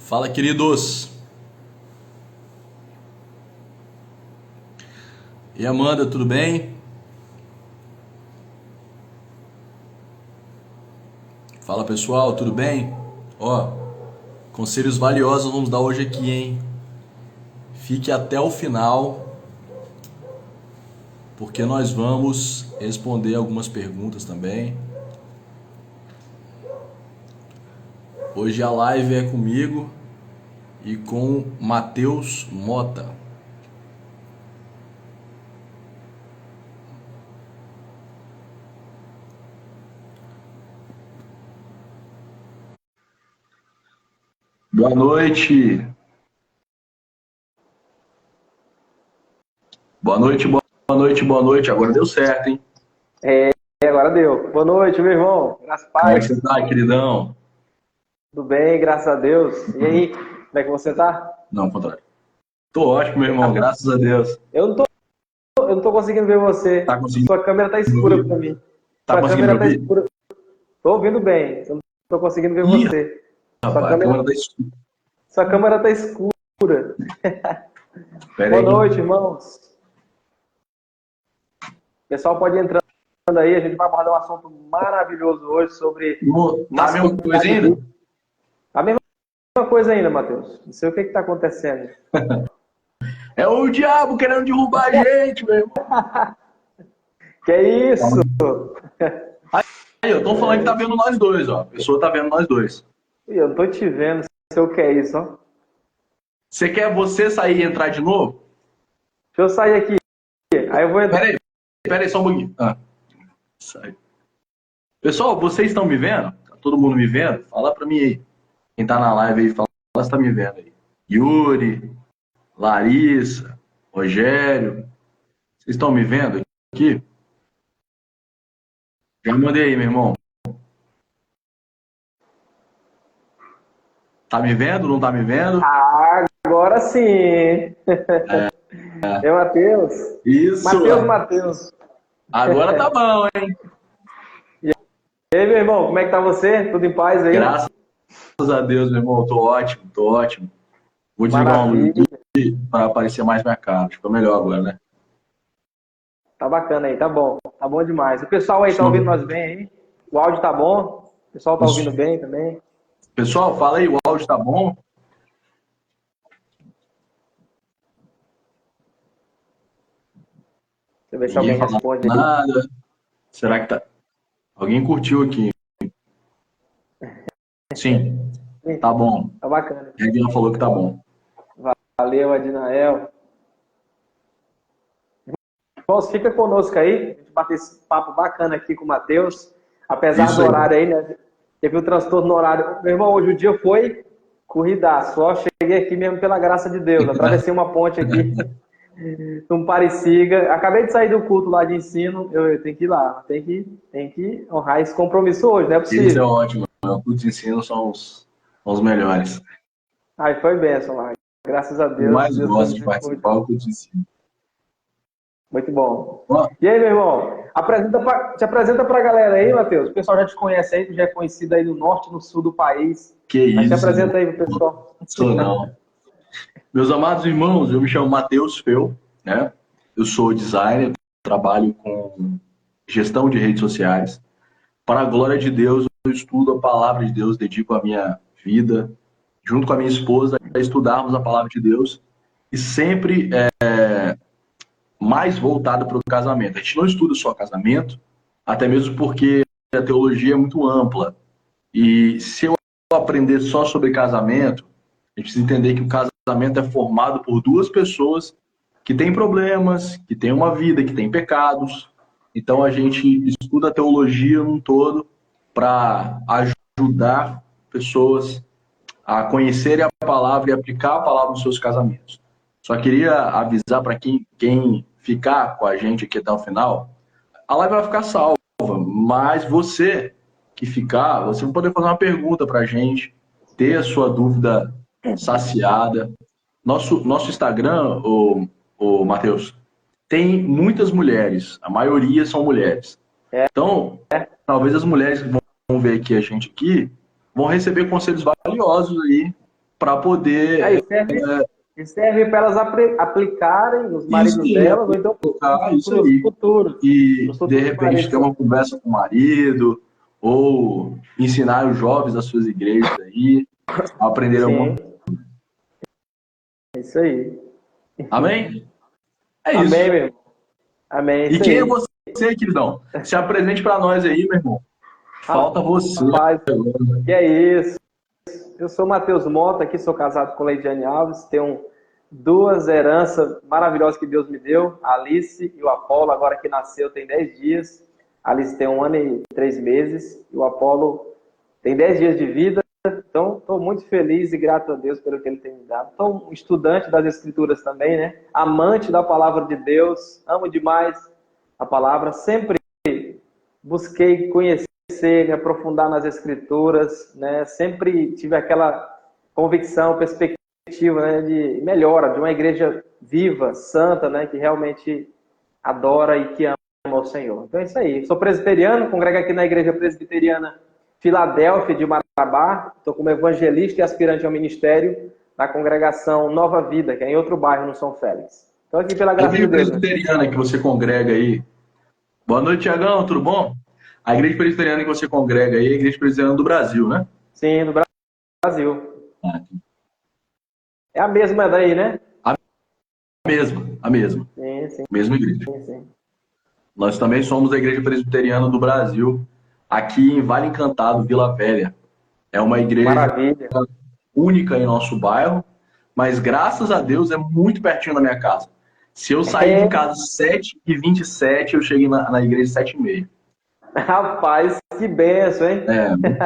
Fala, queridos. E Amanda, tudo bem? Fala, pessoal, tudo bem? Ó, conselhos valiosos vamos dar hoje aqui, hein? Fique até o final, porque nós vamos responder algumas perguntas também. Hoje a live é comigo e com Matheus Mota. Boa noite. Boa noite, boa noite, boa noite. Agora deu certo, hein? Agora deu. Boa noite, meu irmão. Graças a Como é que paz. você tá, queridão? Tudo bem, graças a Deus. E aí, como é que você tá? Não, ao contrário. Tô ótimo, meu irmão, Tá- graças a Deus. Eu não tô conseguindo ver você. Tá conseguindo Sua câmera tá me escura pra ouvir? mim. Tá Sua conseguindo me câmera tá ouvir? escura. Tô ouvindo bem. Eu não tô conseguindo ver Ih, você. Sua rapaz, a câmera, câmera tá escura. sua câmera tá escura. Pera Boa aí. noite, irmãos. O pessoal pode ir entrando aí. A gente vai abordar um assunto maravilhoso hoje sobre Tá a mesma coisa masculinidade ainda? bíblica. A mesma coisa ainda, Matheus. Não sei o que que tá acontecendo. É o diabo querendo derrubar a gente, meu irmão. Que é isso? Aí, eu tô falando que tá vendo nós dois, ó. A pessoa tá vendo nós dois. Eu não tô te vendo, sei o que é isso, ó. Você quer você sair e entrar de novo? Deixa eu sair aqui. Aí eu vou entrar. Pera aí só um pouquinho. Sai. Pessoal, vocês estão me vendo? Tá todo mundo me vendo? Fala pra mim aí. Quem tá na live aí, fala se tá me vendo aí. Yuri, Larissa, Rogério. Vocês estão me vendo aqui? Já mandei aí, meu irmão. Tá me vendo? Não tá me vendo? Agora sim. É Matheus. Isso! Matheus. Agora tá bom, hein? E aí, meu irmão, como é que tá você? Tudo em paz aí? Graças a Deus, meu irmão. Tô ótimo, tô ótimo. Vou desligar uma luz Maravilha. aqui para aparecer mais minha cara. Ficou melhor agora, né? Tá bacana aí, tá bom. Tá bom demais. O pessoal aí tá ouvindo nós bem aí? O áudio tá bom? O pessoal tá ouvindo bem também? Pessoal, fala aí, o áudio tá bom? Deixa eu ver se Ninguém alguém fala responde aí. nada. Será que tá? Alguém curtiu aqui? Sim, tá bom. Tá bacana. A Regina falou que tá bom. Valeu, Adinael. Irmãos, fica conosco aí, a gente bater esse papo bacana aqui com o Matheus. Apesar Isso do aí. horário aí, né? Teve um transtorno no horário. Meu irmão, hoje o dia foi corridaço. Só cheguei aqui mesmo pela graça de Deus. Atravessei uma ponte aqui, não Pareciga. Acabei de sair do culto lá de ensino. Eu tenho que ir lá. Tem que honrar esse compromisso hoje, não é Isso é possível. ótimo. Os de ensino são os melhores. Aí foi bênção lá. Graças a Eu Deus, mais Deus foi gosto de muito, participar do de ensino. muito bom. Ó, E aí, meu irmão? Te apresenta pra galera aí, Matheus. O pessoal já te conhece aí, tu já é conhecido aí no norte e no sul do país. que Mas te isso, apresenta aí pro pessoal. não sou não. Meus amados irmãos, eu me chamo Matheus Feu, né? Eu sou designer, trabalho com gestão de redes sociais. Para a glória de Deus, eu estudo a palavra de Deus, dedico a minha vida, junto com a minha esposa, a estudarmos a palavra de Deus e sempre mais voltado para o casamento. A gente não estuda só casamento, até mesmo porque a teologia é muito ampla. E se eu aprender só sobre casamento, a gente precisa entender que o casamento é formado por duas pessoas que têm problemas, que têm uma vida, que têm pecados. Então a gente estuda a teologia num todo para ajudar pessoas a conhecerem a palavra e aplicar a palavra nos seus casamentos. Só queria avisar para quem ficar com a gente aqui até o final, a live vai ficar salva, mas você que ficar, você vai poder fazer uma pergunta para a gente, ter a sua dúvida saciada. Nosso Instagram, o Matheus, tem muitas mulheres, a maioria são mulheres. Então, talvez as mulheres que vão ver aqui a gente aqui vão receber conselhos valiosos aí para poder. Aí serve para elas aplicarem nos maridos Isso, delas, ou então isso para os aí. futuros. E, Os de futuros repente, ter maridos. uma conversa com o marido, ou ensinar os jovens das suas igrejas aí, a aprender alguma. Sim, é isso aí. Amém? É Amém, isso. meu irmão. Amém, é E isso quem é aí. você, queridão? Se apresente para nós aí, meu irmão. Falta você. Rapaz, que é isso? Eu sou Matheus Mota, aqui sou casado com Leidiane Alves, tenho duas heranças maravilhosas que Deus me deu, a Alice e o Apolo, agora que nasceu tem 10 dias. A Alice tem 1 ano e 3 meses e o Apolo tem 10 dias de vida. Então, estou muito feliz e grato a Deus pelo que Ele tem me dado. Sou um estudante das Escrituras também, né? Amante da Palavra de Deus, amo demais a Palavra. Sempre busquei conhecer, me aprofundar nas Escrituras, né? Sempre tive aquela convicção, perspectiva, né, de melhora, de uma igreja viva, santa, né, que realmente adora e que ama o Senhor. Então é isso aí. Sou presbiteriano, congrego aqui na Igreja Presbiteriana Filadélfia de Marabá. Estou como evangelista e aspirante ao ministério na congregação Nova Vida, que é em outro bairro, no São Félix. Então aqui pela A graça de igreja Deus. Né? presbiteriana que você congrega aí. Boa noite, Tiagão, tudo bom? A igreja presbiteriana que você congrega aí é a igreja presbiteriana do Brasil, né? Sim, do Brasil. Ah, É a mesma daí, né? a mesma, a mesma. Sim, sim, Mesma igreja. sim. Nós também somos a igreja presbiteriana do Brasil, aqui em Vale Encantado, Vila Velha. É uma igreja Maravilha. única em nosso bairro, mas graças a Deus é muito pertinho da minha casa. Se eu sair de É, casa 7h27, eu cheguei na igreja 7h30. rapaz, que benção, hein? É, muito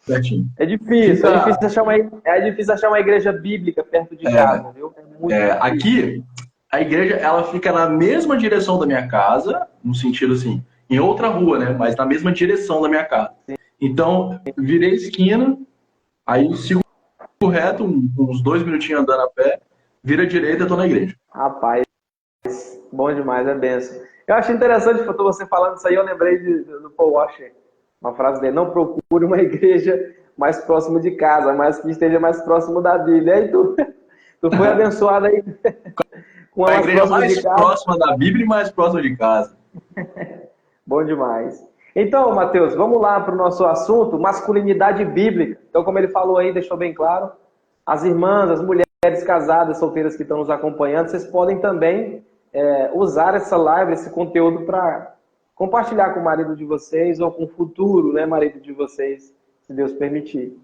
pertinho. É difícil, Fica, é difícil achar uma igreja bíblica perto de casa, viu? É muito difícil. aqui, a igreja ela fica na mesma direção da minha casa, no sentido assim, em outra rua, né? Mas na mesma direção da minha casa. Então, virei esquina, aí sigo reto, uns 2 minutinhos andando a pé, vira à direita e tô na igreja. Rapaz, bom demais, é benção. Eu acho interessante você falando isso aí, eu lembrei do Paul Washer, uma frase dele: não procure uma igreja mais próximo de casa, mas que esteja mais próximo da Bíblia. E aí tu foi abençoado aí com uma A mais igreja próximo de mais casa. próxima da Bíblia e mais próxima de casa. Bom demais. Então, Matheus, vamos lá para o nosso assunto, masculinidade bíblica. Então, como ele falou aí, deixou bem claro, as irmãs, as mulheres casadas, solteiras que estão nos acompanhando, vocês podem também usar essa live, esse conteúdo para compartilhar com o marido de vocês ou com o futuro, né, marido de vocês, se Deus permitir.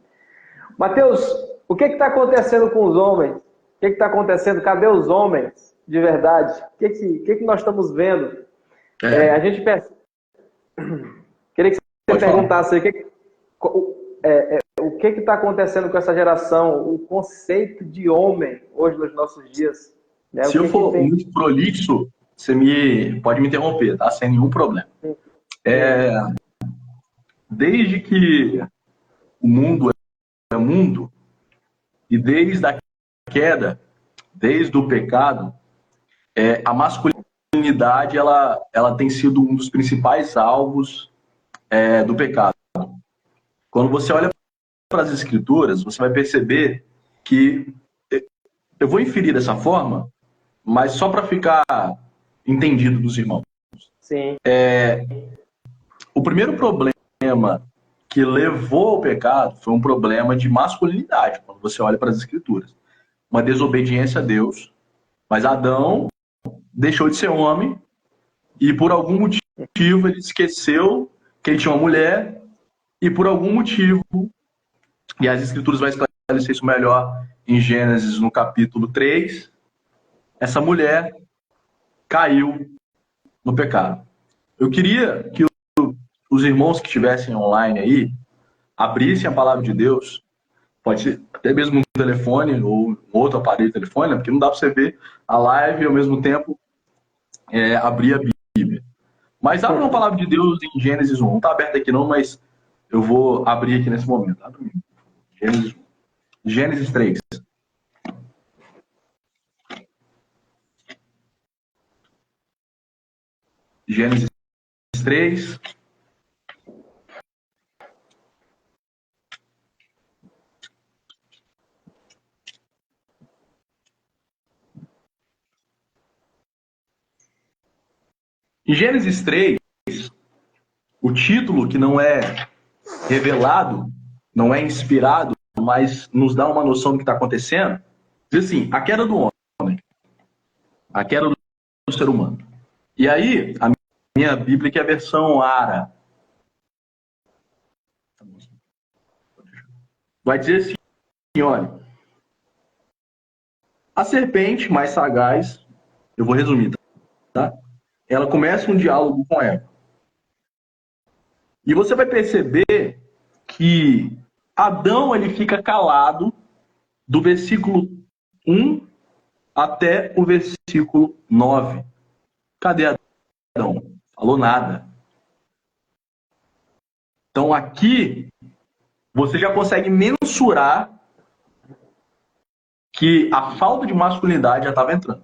Matheus, o que está acontecendo com os homens? O que está acontecendo? Cadê os homens de verdade? O que nós estamos vendo? A gente percebe. Queria que você Pode falar. perguntasse aí, o que está acontecendo com essa geração, o conceito de homem hoje nos nossos dias. Né? Se eu for muito prolixo, você pode me interromper, tá? Sem nenhum problema. Desde que o mundo é mundo, e desde a queda, desde o pecado, a masculinidade ela tem sido um dos principais alvos do pecado. Quando você olha para as escrituras, você vai perceber que, eu vou inferir dessa forma, mas só para ficar entendido dos irmãos. Sim. O primeiro problema que levou ao pecado foi um problema de masculinidade, quando você olha para as escrituras. Uma desobediência a Deus, mas Adão deixou de ser homem e por algum motivo ele esqueceu que ele tinha uma mulher e por algum motivo, e as escrituras vão esclarecer isso melhor em Gênesis no capítulo 3, essa mulher caiu no pecado. Eu queria que os irmãos que estivessem online aí abrissem a palavra de Deus, pode ser até mesmo um telefone ou um outro aparelho de telefone, né? Porque não dá para você ver a live e ao mesmo tempo abrir a Bíblia. Mas abre uma palavra de Deus em Gênesis 1. Não está aberto aqui não, mas eu vou abrir aqui nesse momento. Abre Gênesis 3. Gênesis 3. Em Gênesis 3, o título que não é revelado, não é inspirado, mas nos dá uma noção do que está acontecendo, diz assim, a queda do homem, a queda do ser humano. E aí, a minha Bíblia, que é a versão ARA, vai dizer assim, olha, a serpente mais sagaz, eu vou resumir, tá? Ela começa um diálogo com Eva. E você vai perceber que Adão ele fica calado do versículo 1 até o versículo 9. Cadê Adão? Falou nada. Então aqui você já consegue mensurar que a falta de masculinidade já estava entrando.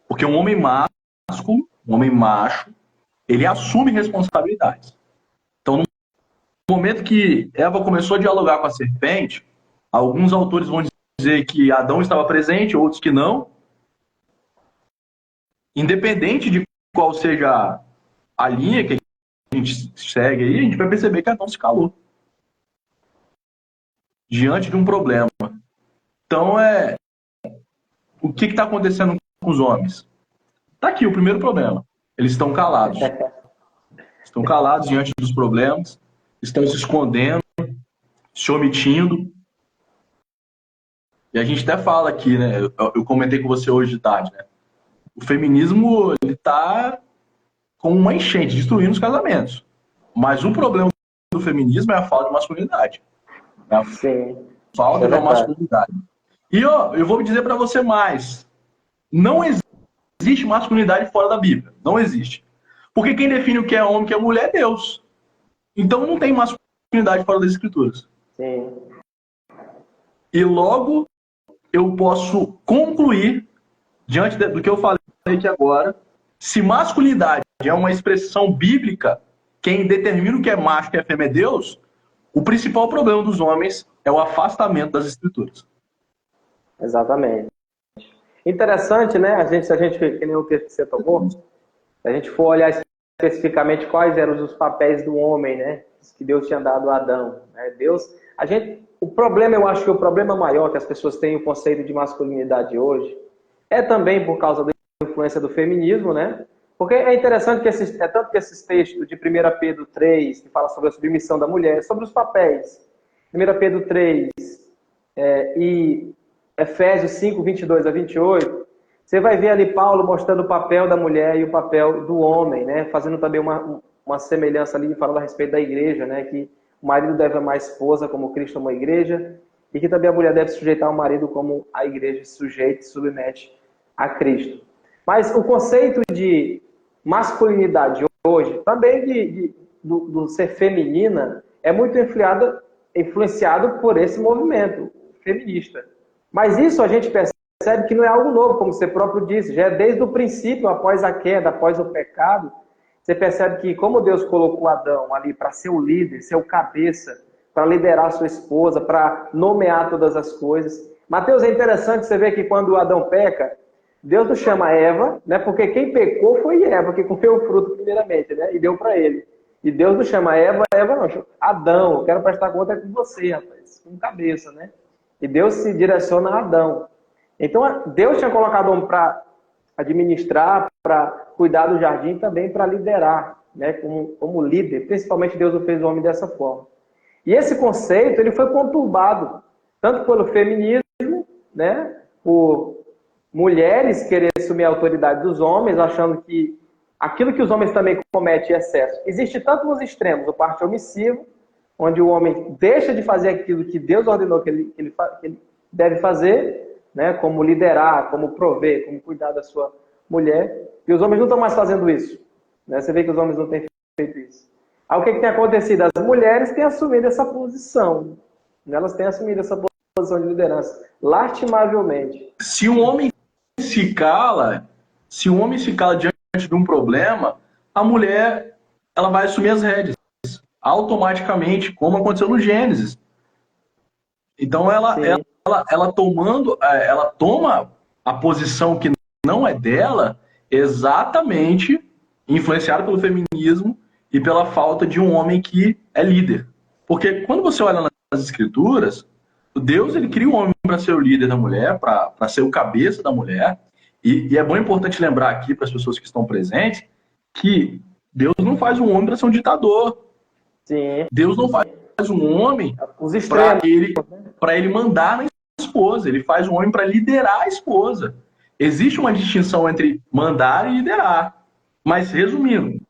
Porque um homem másculo, um homem macho, ele assume responsabilidades. Então, no momento que Eva começou a dialogar com a serpente, alguns autores vão dizer que Adão estava presente, outros que não. Independente de qual seja a linha que a gente segue aí, a gente vai perceber que Adão se calou diante de um problema. Então, o que está acontecendo com os homens? Está aqui o primeiro problema. Eles estão calados. Estão calados diante dos problemas, estão se escondendo, se omitindo. E a gente até fala aqui, né? Eu comentei com você hoje de tarde, né? O feminismo, ele está com uma enchente, destruindo os casamentos. Mas o problema do feminismo é a falta de masculinidade. É a falta de masculinidade. E ó, eu vou dizer para você mais. Não existe masculinidade fora da Bíblia. Não existe. Porque quem define o que é homem e o que é mulher é Deus. Então não tem masculinidade fora das Escrituras. Sim. E logo eu posso concluir, diante do que eu falei aqui agora, se masculinidade é uma expressão bíblica, quem determina o que é macho e o que é fêmea é Deus, o principal problema dos homens é o afastamento das Escrituras. Exatamente. Interessante, né? Se a gente, que nem o texto que você tomou, se a gente for olhar especificamente quais eram os papéis do homem, né? Que Deus tinha dado a Adão. Né? O problema, eu acho que o problema maior que as pessoas têm o conceito de masculinidade hoje é também por causa da influência do feminismo, né? Porque é interessante que tanto que esses textos de 1 Pedro 3, que fala sobre a submissão da mulher, sobre os papéis, 1 Pedro 3 e Efésios 5, 22 a 28, você vai ver ali Paulo mostrando o papel da mulher e o papel do homem, né? Fazendo também uma semelhança ali, falando a respeito da igreja, né? Que o marido deve amar a esposa como Cristo amou a igreja, e que também a mulher deve sujeitar o marido como a igreja se sujeita e submete a Cristo. Mas o conceito de masculinidade hoje, também do ser feminina, é muito influenciado por esse movimento feminista. Mas isso a gente percebe que não é algo novo, como você próprio disse, já é desde o princípio, após a queda, após o pecado, você percebe que como Deus colocou Adão ali para ser o líder, ser o cabeça, para liderar a sua esposa, para nomear todas as coisas. Mateus, é interessante você ver que quando Adão peca, Deus não chama Eva, né? Porque quem pecou foi Eva, que comeu o fruto primeiramente, né? E deu para ele. E Deus não chama Eva não, chama Adão, eu quero prestar conta com você, rapaz, com cabeça, né? E Deus se direciona a Adão. Então, Deus tinha colocado o homem para administrar, para cuidar do jardim, também para liderar, né? Como líder. Principalmente Deus fez o homem dessa forma. E esse conceito ele foi conturbado, tanto pelo feminismo, né? Por mulheres querer assumir a autoridade dos homens, achando que aquilo que os homens também cometem é excesso. Existe tanto nos extremos, o parte omissivo, onde o homem deixa de fazer aquilo que Deus ordenou que ele deve fazer, né? Como liderar, como prover, como cuidar da sua mulher. E os homens não estão mais fazendo isso. Né? Você vê que os homens não têm feito isso. Aí o que tem acontecido? As mulheres têm assumido essa posição. Elas têm assumido essa posição de liderança, lastimavelmente. Se um homem se cala diante de um problema, a mulher ela vai assumir as rédeas automaticamente, como aconteceu no Gênesis. Então ela toma a posição que não é dela exatamente influenciado pelo feminismo e pela falta de um homem que é líder. Porque quando você olha nas escrituras, Deus ele cria o homem para ser o líder da mulher, para ser o cabeça da mulher. E é bom importante lembrar aqui para as pessoas que estão presentes que Deus não faz um homem para ser um ditador. Sim. Deus não faz um homem para ele mandar na esposa. Ele faz um homem para liderar a esposa. Existe uma distinção entre mandar e liderar. Mas, resumindo,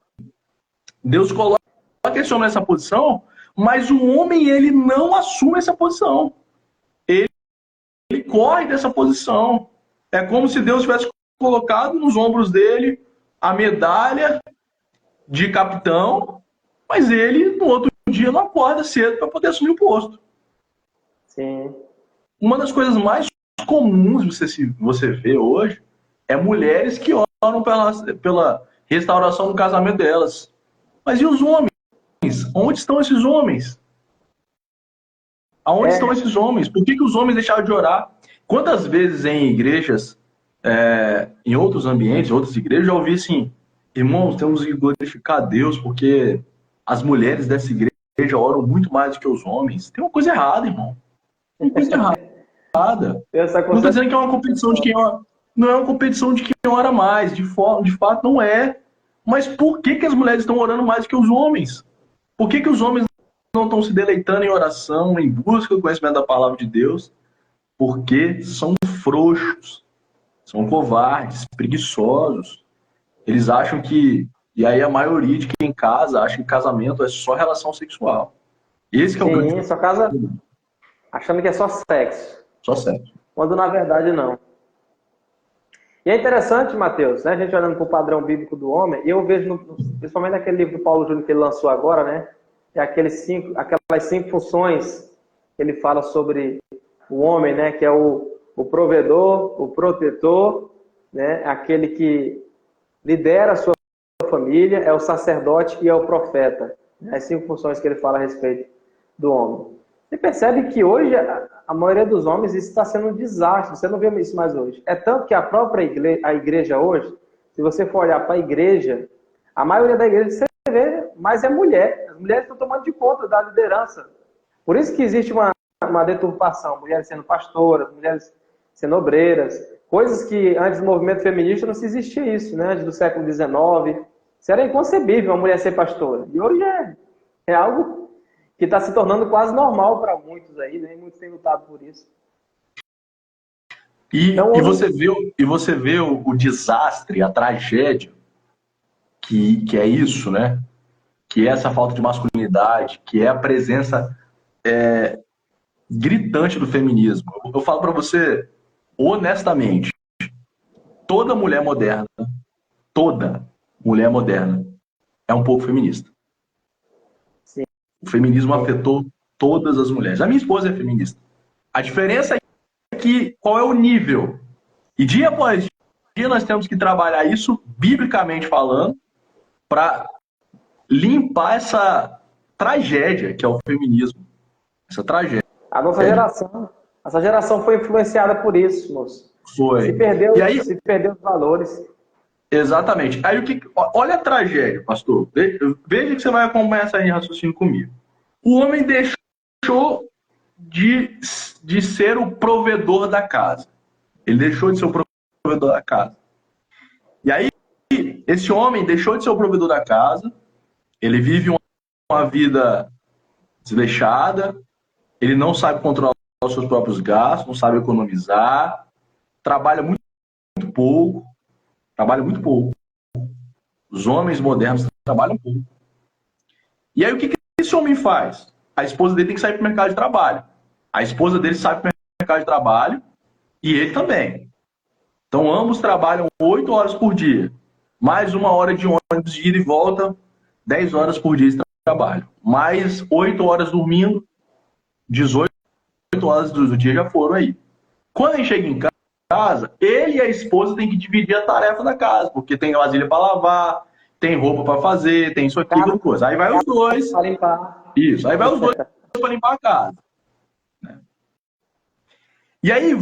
Deus coloca esse homem nessa posição, mas o homem ele não assume essa posição. Ele corre dessa posição. É como se Deus tivesse colocado nos ombros dele a medalha de capitão, mas ele, no outro dia, não acorda cedo para poder assumir o posto. Sim. Uma das coisas mais comuns você vê hoje é mulheres que oram pela restauração do casamento delas. Mas e os homens? Onde estão esses homens? Aonde estão esses homens? Por que os homens deixaram de orar? Quantas vezes em igrejas, em outros ambientes, em outras igrejas, eu ouvi assim, irmãos, temos que glorificar a Deus porque as mulheres dessa igreja oram muito mais do que os homens. Tem uma coisa errada, irmão. Tem uma coisa errada. Não estou dizendo que é uma competição de quem ora. Não é uma competição de quem ora mais. De fato, não é. Mas por que as mulheres estão orando mais do que os homens? Por que os homens não estão se deleitando em oração, em busca do conhecimento da palavra de Deus? Porque são frouxos, são covardes, preguiçosos. Eles acham que... E aí a maioria de quem casa acha que casamento é só relação sexual. Esse que é o grande... Sim, só casa achando que é só sexo. Só sexo. Quando na verdade não. E é interessante, Mateus, né, a gente olhando para o padrão bíblico do homem, e eu vejo, principalmente naquele livro do Paulo Júnior que ele lançou agora, né, aquelas 5 funções que ele fala sobre o homem, né, que é o provedor, o protetor, né, aquele que lidera a sua família, é o sacerdote e é o profeta. As 5 funções que ele fala a respeito do homem. Você percebe que hoje a maioria dos homens isso está sendo um desastre. Você não vê isso mais hoje. É tanto que a própria igreja hoje, se você for olhar para a igreja, a maioria da igreja você vê, mas é mulher. As mulheres estão tomando de conta da liderança. Por isso que existe uma deturpação. Mulheres sendo pastoras, mulheres sendo obreiras. Coisas que antes do movimento feminista não se existia isso, né? Antes do século XIX. Isso era inconcebível uma mulher ser pastora. E hoje é algo que está se tornando quase normal para muitos aí, né? Muitos têm lutado por isso. Então, você vê o desastre, a tragédia que é isso, né? Que é essa falta de masculinidade, que é a presença gritante do feminismo. Eu falo para você, honestamente, toda mulher moderna é um pouco feminista. Sim. O feminismo afetou todas as mulheres. A minha esposa é feminista. A diferença é que qual é o nível? E dia após dia nós temos que trabalhar isso, biblicamente falando, para limpar essa tragédia que é o feminismo. Essa tragédia. A nossa geração, essa geração foi influenciada por isso, moço. Foi. Se perdeu os valores. Exatamente. Aí olha a tragédia, pastor. Veja que você vai acompanhar essa linha de raciocínio comigo. O homem deixou de ser o provedor da casa. Ele deixou de ser o provedor da casa. E aí, esse homem deixou de ser o provedor da casa, ele vive uma vida desleixada, ele não sabe controlar os seus próprios gastos, não sabe economizar, trabalha muito pouco. Os homens modernos trabalham pouco. E aí, o que esse homem faz? A esposa dele tem que sair para o mercado de trabalho. A esposa dele sai para o mercado de trabalho e ele também. Então, ambos trabalham 8 horas por dia. Mais 1 hora de ônibus de ida e volta, 10 horas por dia de trabalho. Mais 8 horas dormindo, 18 horas do dia já foram aí. Quando ele chega em casa, ele e a esposa têm que dividir a tarefa da casa, porque tem vasilha para lavar, tem roupa para fazer, tem isso aqui, tudo coisa. Aí vai os dois. Para limpar. Isso, aí vai os dois para limpar a casa. E aí,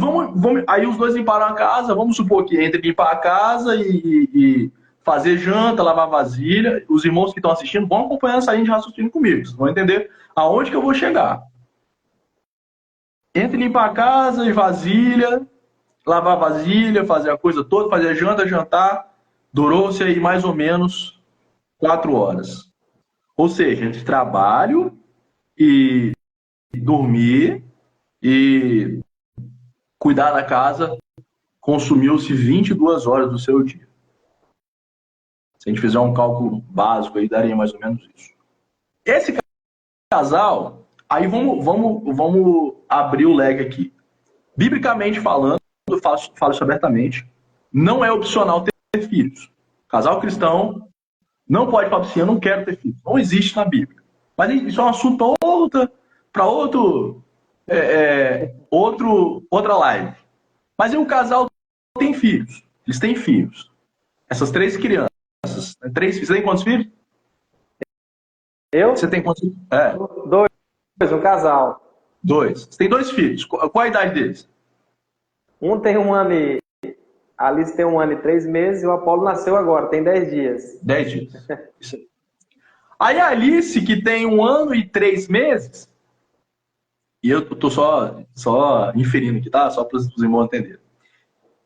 aí os dois limparam a casa, vamos supor que entre limpar a casa e fazer janta, lavar vasilha. Os irmãos que estão assistindo vão acompanhando essa linha de raciocínio comigo. Vocês vão entender aonde que eu vou chegar. Entre limpar a casa e vasilha, lavar vasilha, fazer a coisa toda, fazer janta, jantar, durou-se aí mais ou menos 4 horas. Ou seja, entre trabalho e dormir e cuidar da casa, consumiu-se 22 horas do seu dia. Se a gente fizer um cálculo básico aí, daria mais ou menos isso. Esse casal, aí vamos abrir o leque aqui. Biblicamente falando, eu falo isso abertamente, não é opcional ter filhos. Casal cristão não pode falar assim, eu não quero ter filhos. Não existe na Bíblia. Mas isso é um assunto para outra live. Mas e o casal tem filhos? Eles têm filhos. Essas 3 crianças. 3 filhos. Você tem quantos filhos? Eu? Você tem quantos filhos? 2, um casal. 2. Você tem 2 filhos. Qual a idade deles? Um tem 1 ano e... A Alice tem 1 ano e 3 meses e o Apolo nasceu agora, tem 10 dias. 10 dias. Isso aí. Aí a Alice, que tem 1 ano e 3 meses, e eu tô só inferindo aqui, tá? Só para os irmãos entenderem.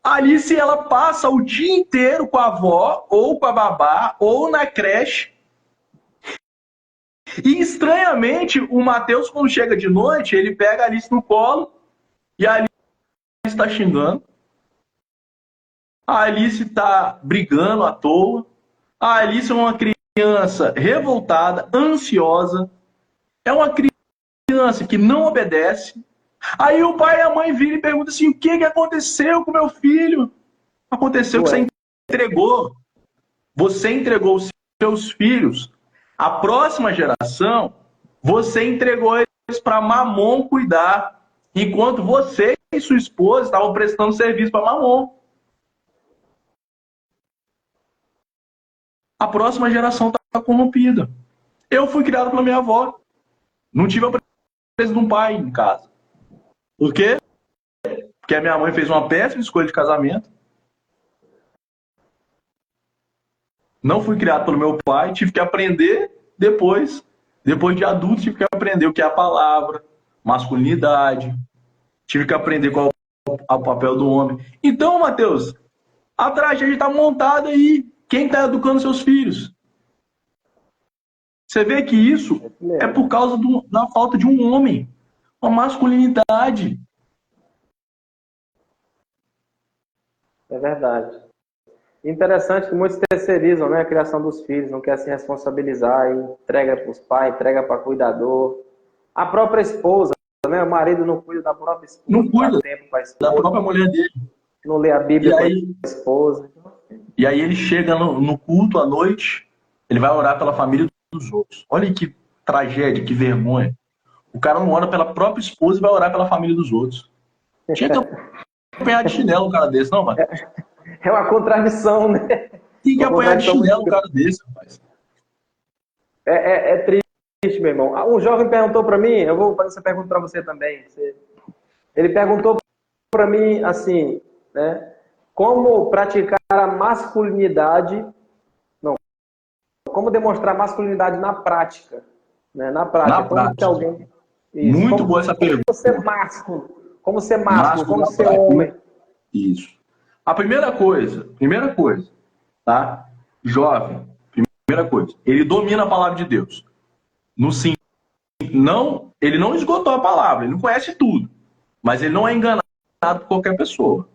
A Alice, ela passa o dia inteiro com a avó, ou com a babá, ou na creche. E, estranhamente, o Mateus, quando chega de noite, ele pega a Alice no colo, e a Alice está xingando. A Alice está brigando à toa. A Alice é uma criança revoltada, ansiosa. É uma criança que não obedece. Aí o pai e a mãe viram e perguntam assim, o que aconteceu com meu filho? Aconteceu que você entregou. Você entregou os seus filhos. A próxima geração, você entregou eles para Mamon cuidar. Enquanto você e sua esposa estavam prestando serviço para Mamon. A próxima geração está corrompida. Eu fui criado pela minha avó. Não tive a presença de um pai em casa. Por quê? Porque a minha mãe fez uma péssima escolha de casamento. Não fui criado pelo meu pai. Tive que aprender depois de adulto, tive que aprender o que é a palavra, masculinidade. Tive que aprender qual é o papel do homem. Então, Mateus, a tragédia está montada aí. Quem está educando seus filhos? Você vê que isso é por causa da falta de um homem, uma masculinidade. É verdade. Interessante que muitos terceirizam, né, a criação dos filhos, não quer se responsabilizar, e entrega para os pais, entrega para cuidador. A própria esposa, né, o marido não cuida da própria esposa, não cuida tempo para a esposa, da própria mulher dele. Não lê a Bíblia com a esposa. E aí ele chega no culto à noite, ele vai orar pela família dos outros. Olha que tragédia, que vergonha. O cara não ora pela própria esposa e vai orar pela família dos outros. Tinha que apanhar de chinelo um cara desse, não, mano? É uma contradição, né? Tem que apanhar de chinelo um cara desse, rapaz. É triste, meu irmão. Um jovem perguntou para mim, eu vou fazer essa pergunta para você também. Ele perguntou para mim assim, né? Como praticar a masculinidade, como demonstrar masculinidade na prática, né? Na prática. Na prática. Alguém... Isso. Muito boa essa pergunta. Como ser másculo, como ser homem. Isso. A primeira coisa, tá? Jovem, primeira coisa, ele domina a palavra de Deus. Ele não esgotou a palavra, ele não conhece tudo, mas ele não é enganado por qualquer pessoa.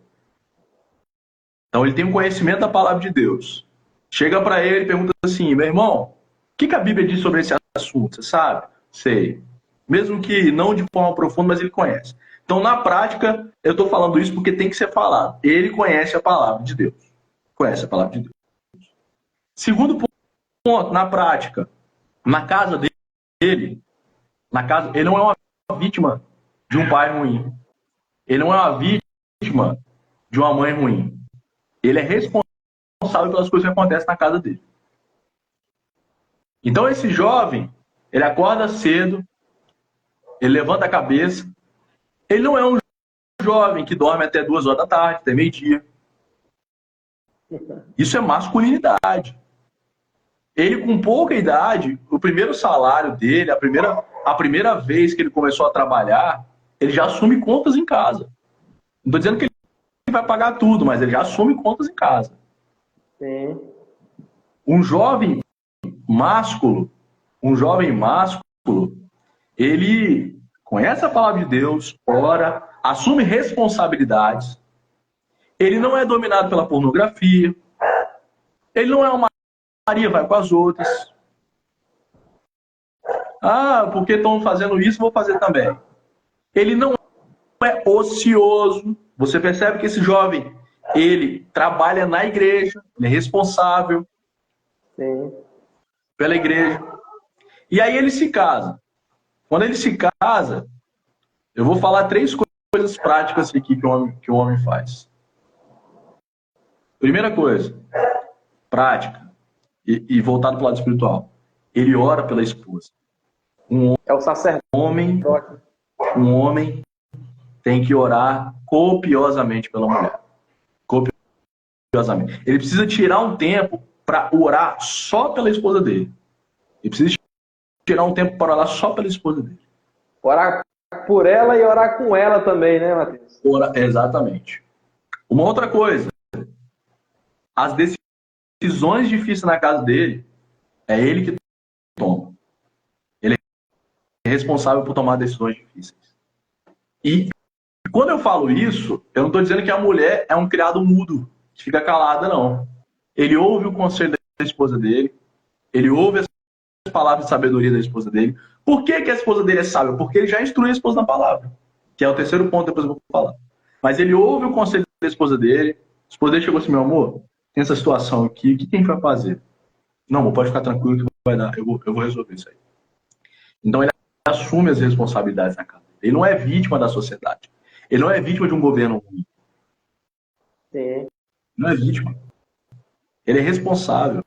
Então ele tem um conhecimento da palavra de Deus. Chega para ele e pergunta assim, meu irmão, o que a Bíblia diz sobre esse assunto? Você sabe? Sei. Mesmo que não de forma profunda, mas ele conhece. Então, na prática, eu estou falando isso porque tem que ser falado. Ele conhece a palavra de Deus. Conhece a palavra de Deus. Segundo ponto, na prática, na casa dele, ele não é uma vítima de um pai ruim. Ele não é uma vítima de uma mãe ruim. Ele é responsável pelas coisas que acontecem na casa dele. Então, esse jovem, ele acorda cedo, ele levanta a cabeça. Ele não é um jovem que dorme até 2 horas da tarde, até meio-dia. Isso é masculinidade. Ele, com pouca idade, o primeiro salário dele, a primeira vez que ele começou a trabalhar, ele já assume contas em casa. Não estou dizendo que ele vai pagar tudo, mas ele já assume contas em casa. Sim. Um jovem másculo, ele conhece a palavra de Deus, ora, assume responsabilidades. Ele não é dominado pela pornografia. Ele não é uma Maria, vai com as outras. Ah, porque estão fazendo isso, vou fazer também. Ele não é ocioso. Você percebe que esse jovem, ele trabalha na igreja, ele é responsável Sim. pela igreja. E aí ele se casa. Quando ele se casa, eu vou falar 3 coisas práticas aqui que o homem faz. Primeira coisa, prática, e voltado para o lado espiritual. Ele ora pela esposa. É o sacerdote. Um homem tem que orar copiosamente pela mulher. Copiosamente. Ele precisa tirar um tempo para orar só pela esposa dele. Ele precisa tirar um tempo para orar só pela esposa dele. Orar por ela e orar com ela também, né, Matheus? Exatamente. Uma outra coisa. As decisões difíceis na casa dele, é ele que toma. Ele é responsável por tomar decisões difíceis. E quando eu falo isso, eu não estou dizendo que a mulher é um criado mudo, que fica calada, não. Ele ouve o conselho da esposa dele, ele ouve as palavras de sabedoria da esposa dele. Por que a esposa dele é sábia? Porque ele já instrui a esposa na palavra, que é o terceiro ponto, depois eu vou falar. Mas ele ouve o conselho da esposa dele, a esposa dele chegou assim, meu amor, tem essa situação aqui, o que a gente vai fazer? Não, amor, pode ficar tranquilo que vai dar, eu vou resolver isso aí. Então ele assume as responsabilidades na casa. Ele não é vítima da sociedade. Ele não é vítima de um governo ruim. Sim. Não é vítima. Ele é responsável.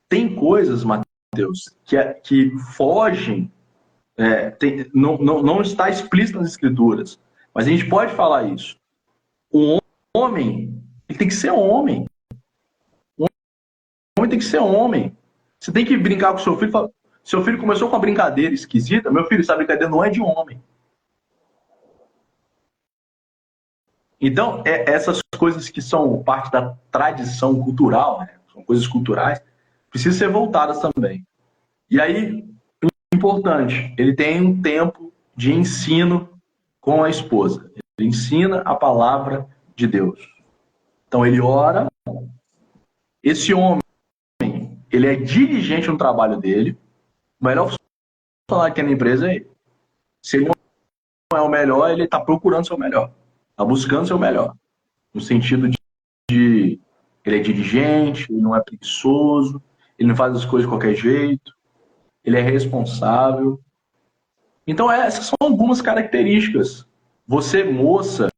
Tem coisas, Mateus, que fogem, não está explícito nas escrituras, mas a gente pode falar isso. O homem, ele tem que ser homem. O homem tem que ser homem. Você tem que brincar com seu filho. Seu filho começou com uma brincadeira esquisita. Meu filho, essa brincadeira não é de homem. Então, essas coisas que são parte da tradição cultural, né? São coisas culturais, precisam ser voltadas também. E aí, importante, ele tem um tempo de ensino com a esposa. Ele ensina a palavra de Deus. Então, ele ora. Esse homem, ele é diligente no trabalho dele. O melhor funcionário que tem na empresa é ele. Se ele não é o melhor, ele está procurando ser o melhor. Está buscando ser o melhor. No sentido de ele é diligente, ele não é preguiçoso, ele não faz as coisas de qualquer jeito, ele é responsável. Então, essas são algumas características. Você, moça,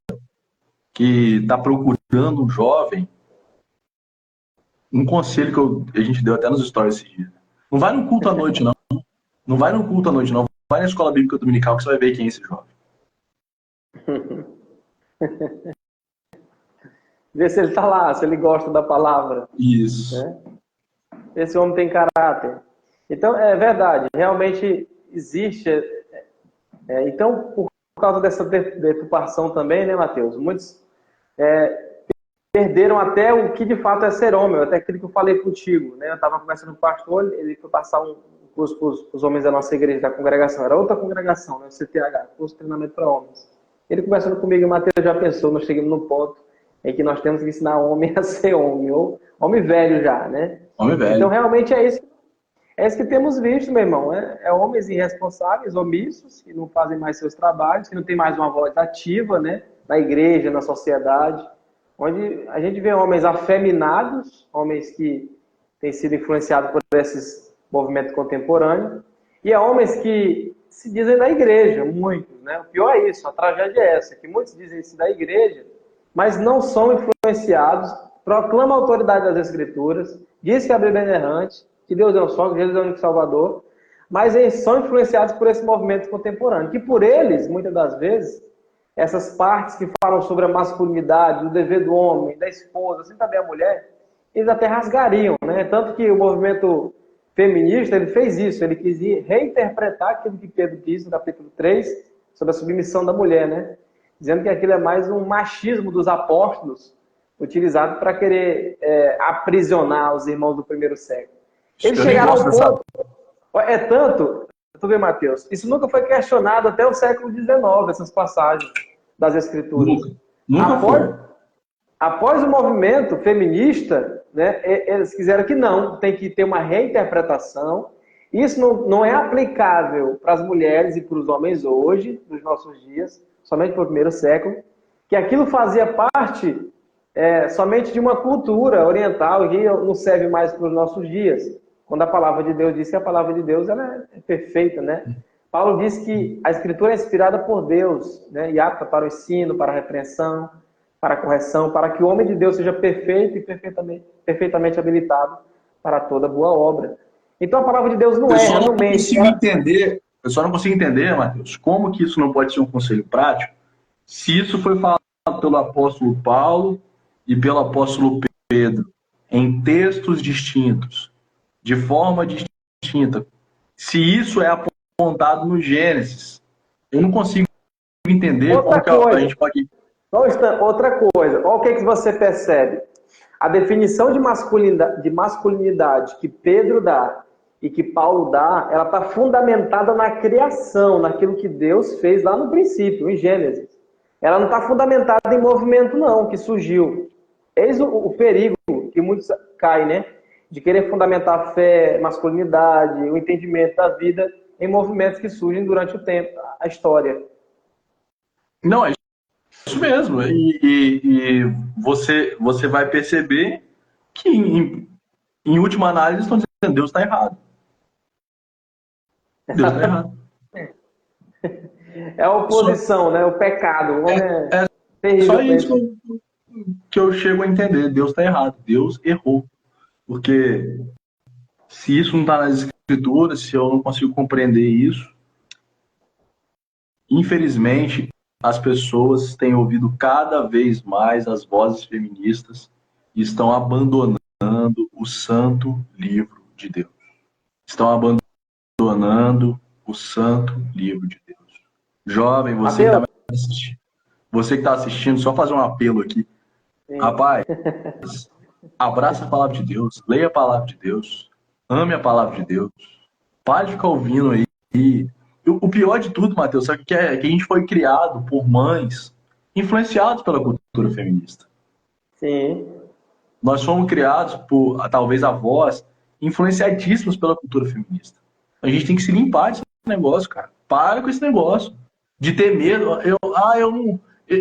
que está procurando um jovem, um conselho que a gente deu até nos stories esse dia. Não vai no culto à noite, não. Não vai no culto à noite, não. Vai na escola bíblica dominical que você vai ver quem é esse jovem. Ver se ele está lá, se ele gosta da palavra. Isso. Né? Esse homem tem caráter. Então, é verdade, realmente existe. Então, por causa dessa deturpação também, né, Matheus? Muitos perderam até o que de fato é ser homem, até aquilo que eu falei contigo. Né? Eu estava conversando com o pastor, ele foi passar um curso para os homens da nossa igreja, da congregação. Era outra congregação, né? O CTH, curso de treinamento para homens. Ele conversando comigo, o Matheus já pensou, nós chegamos no ponto em que nós temos que ensinar homem a ser homem, ou homem velho já, né? Homem velho. Então, realmente é isso que temos visto, meu irmão. É homens irresponsáveis, omissos, que não fazem mais seus trabalhos, que não tem mais uma voz ativa, né? Na igreja, na sociedade, onde a gente vê homens afeminados, homens que têm sido influenciados por esses movimentos contemporâneos, e homens que se dizem da igreja, muitos, né? O pior é isso, a tragédia é essa, que muitos dizem-se da igreja, mas não são influenciados, proclamam a autoridade das Escrituras, diz que a Bíblia é errante, que Deus é um só, que Jesus é o único Salvador, mas eles são influenciados por esse movimento contemporâneo, que por eles, muitas das vezes, essas partes que falam sobre a masculinidade, o dever do homem, da esposa, assim também a mulher, eles até rasgariam, né? Tanto que o movimento feminista, ele fez isso, ele quis reinterpretar aquilo que Pedro disse no capítulo 3, sobre a submissão da mulher, né? Dizendo que aquilo é mais um machismo dos apóstolos, utilizado para querer aprisionar os irmãos do primeiro século. Eles chegaram ao ponto... É tanto... Tu vê, Mateus, isso nunca foi questionado até o século XIX, essas passagens das Escrituras. Nunca após o movimento feminista, né, eles quiseram que não, tem que ter uma reinterpretação. Isso não é aplicável para as mulheres e para os homens hoje, nos nossos dias, somente para o primeiro século, que aquilo fazia parte somente de uma cultura oriental e não serve mais para os nossos dias. Quando a palavra de Deus diz que a palavra de Deus ela é perfeita, né? Paulo diz que a Escritura é inspirada por Deus, né? E apta para o ensino, para a repreensão, para a correção, para que o homem de Deus seja perfeito e perfeitamente habilitado para toda boa obra. Então a palavra de Deus não erra, não mente. Eu só não consigo entender, Mateus, como que isso não pode ser um conselho prático, se isso foi falado pelo apóstolo Paulo e pelo apóstolo Pedro, em textos distintos, de forma distinta. Se isso é apontado no Gênesis, eu não consigo entender como que a gente pode... Outra coisa, olha o que você percebe. A definição de masculinidade que Pedro dá e que Paulo dá, ela está fundamentada na criação, naquilo que Deus fez lá no princípio, em Gênesis. Ela não está fundamentada em movimento, não, que surgiu. Eis o perigo que muitos caem, né? De querer fundamentar a fé, masculinidade, o entendimento da vida em movimentos que surgem durante o tempo, a história. Não, é isso mesmo. E você vai perceber que, em última análise, estão dizendo Deus está errado. Deus está errado. É a oposição, né? O pecado. Só isso que eu chego a entender. Deus está errado. Deus errou. Porque se isso não está nas escrituras, se eu não consigo compreender isso, infelizmente, as pessoas têm ouvido cada vez mais as vozes feministas e estão abandonando o santo livro de Deus. Estão abandonando o santo livro de Deus. Jovem, você que está assistindo, só fazer um apelo aqui. Sim. Rapaz, abraça a palavra de Deus, leia a palavra de Deus, ame a palavra de Deus, pare de ficar ouvindo aí. O pior de tudo, Mateus, sabe que a gente foi criado por mães influenciadas pela cultura feminista. Sim. Nós fomos criados por, talvez, avós influenciadíssimos pela cultura feminista. A gente tem que se limpar desse negócio, cara. Para com esse negócio de ter medo.